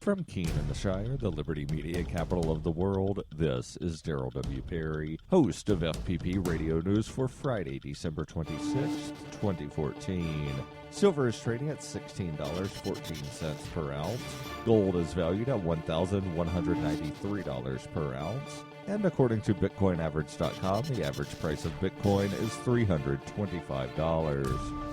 From Keene in the Shire, the Liberty Media capital of the world, this is Daryl W. Perry, host of FPP Radio News for Friday, December 26, 2014. Silver is trading at $16.14 per ounce. Gold is valued at $1,193 per ounce. And according to BitcoinAverage.com, the average price of Bitcoin is $325.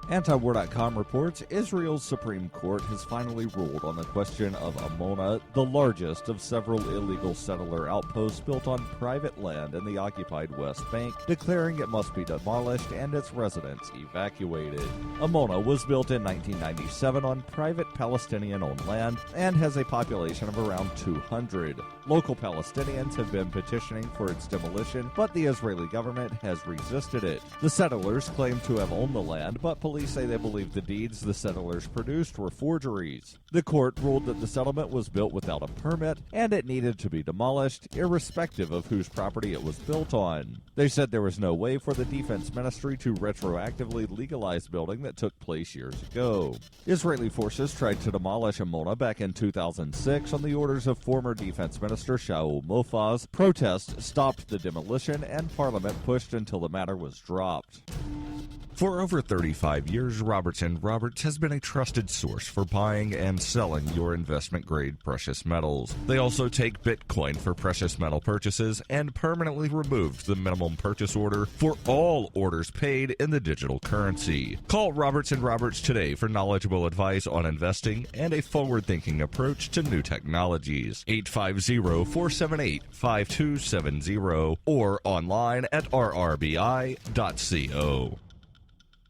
Antiwar.com reports Israel's Supreme Court has finally ruled on the question of Ebola, the largest of several illegal settler outposts built on private land in the occupied West Bank, declaring it must be demolished and its residents evacuated. Ebola was built in 1997 on private Palestinian-owned land and has a population of around 200. Local Palestinians have been petitioning for its demolition, but the Israeli government has resisted it. The settlers claim to have owned the land, but police say they believe the deeds the settlers produced were forgeries. The court ruled that the settlement was built without a permit and it needed to be demolished, irrespective of whose property it was built on. They said there was no way for the defense ministry to retroactively legalize building that took place years ago. Israeli forces tried to demolish Ebola back in 2006 on the orders of former defense minister Shaul Mofaz. Protests stopped the demolition and parliament pushed until the matter was dropped. For over 35 years, Robertson Roberts has been a trusted source for buying and selling your investment-grade precious metals. They also take Bitcoin for precious metal purchases and permanently removed the minimum purchase order for all orders paid in the digital currency. Call Robertson Roberts today for knowledgeable advice on investing and a forward-thinking approach to new technologies. 850-478-5270 or online at rrbi.co.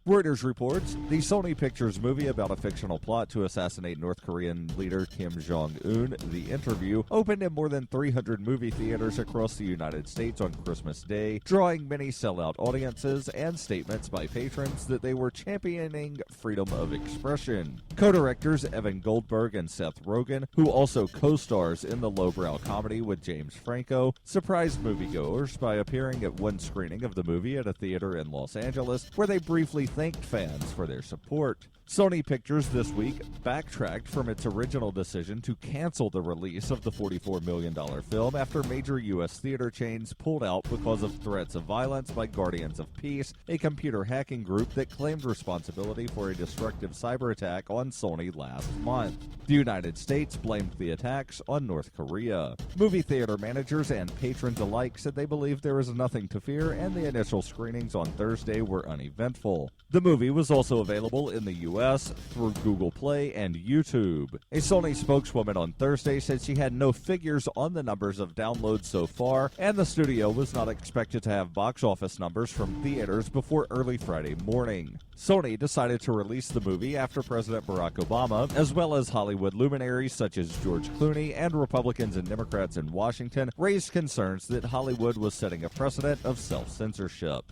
Reuters reports the Sony Pictures movie about a fictional plot to assassinate North Korean leader Kim Jong-un, The Interview, opened in more than 300 movie theaters across the United States on Christmas Day, drawing many sellout audiences and statements by patrons that they were championing freedom of expression. Co-directors Evan Goldberg and Seth Rogen, who also co-stars in the lowbrow comedy with James Franco, surprised moviegoers by appearing at one screening of the movie at a theater in Los Angeles, where they briefly thanked fans for their support. Sony Pictures this week backtracked from its original decision to cancel the release of the $44 million film after major U.S. theater chains pulled out because of threats of violence by Guardians of Peace, a computer hacking group that claimed responsibility for a destructive cyber attack on Sony last month. The United States blamed the attacks on North Korea. Movie theater managers and patrons alike said they believed there was nothing to fear, and the initial screenings on Thursday were uneventful. The movie was also available in the U.S. through Google Play and YouTube. A Sony spokeswoman on Thursday said she had no figures on the numbers of downloads so far, and the studio was not expected to have box office numbers from theaters before early Friday morning. Sony decided to release the movie after President Barack Obama, as well as Hollywood luminaries such as George Clooney and Republicans and Democrats in Washington, raised concerns that Hollywood was setting a precedent of self-censorship.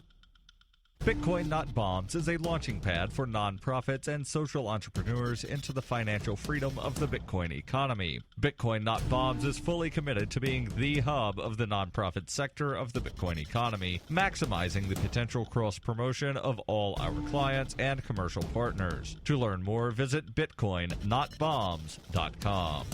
Bitcoin Not Bombs is a launching pad for nonprofits and social entrepreneurs into the financial freedom of the Bitcoin economy. Bitcoin Not Bombs is fully committed to being the hub of the nonprofit sector of the Bitcoin economy, maximizing the potential cross-promotion of all our clients and commercial partners. To learn more, visit bitcoinnotbombs.com.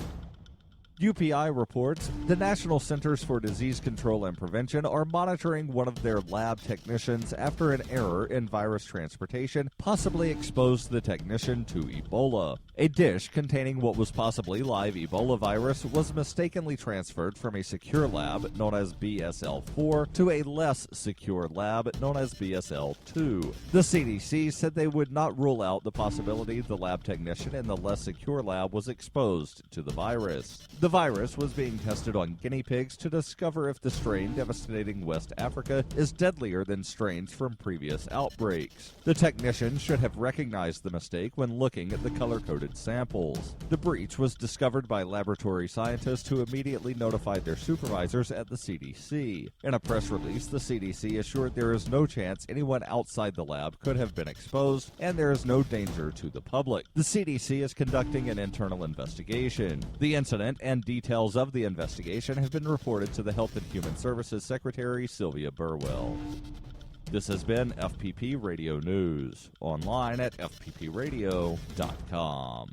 UPI reports the National Centers for Disease Control and Prevention are monitoring one of their lab technicians after an error in virus transportation possibly exposed the technician to Ebola. A dish containing what was possibly live Ebola virus was mistakenly transferred from a secure lab known as BSL-4 to a less secure lab known as BSL-2. The CDC said they would not rule out the possibility the lab technician in the less secure lab was exposed to the virus. The virus was being tested on guinea pigs to discover if the strain devastating West Africa is deadlier than strains from previous outbreaks. The technician should have recognized the mistake when looking at the color-coded samples. The breach was discovered by laboratory scientists who immediately notified their supervisors at the CDC. In a press release, the CDC assured there is no chance anyone outside the lab could have been exposed, and there is no danger to the public. The CDC is conducting an internal investigation. The incident and details of the investigation have been reported to the Health and Human Services Secretary Sylvia Burwell. This has been FPP Radio News, online at fppradio.com.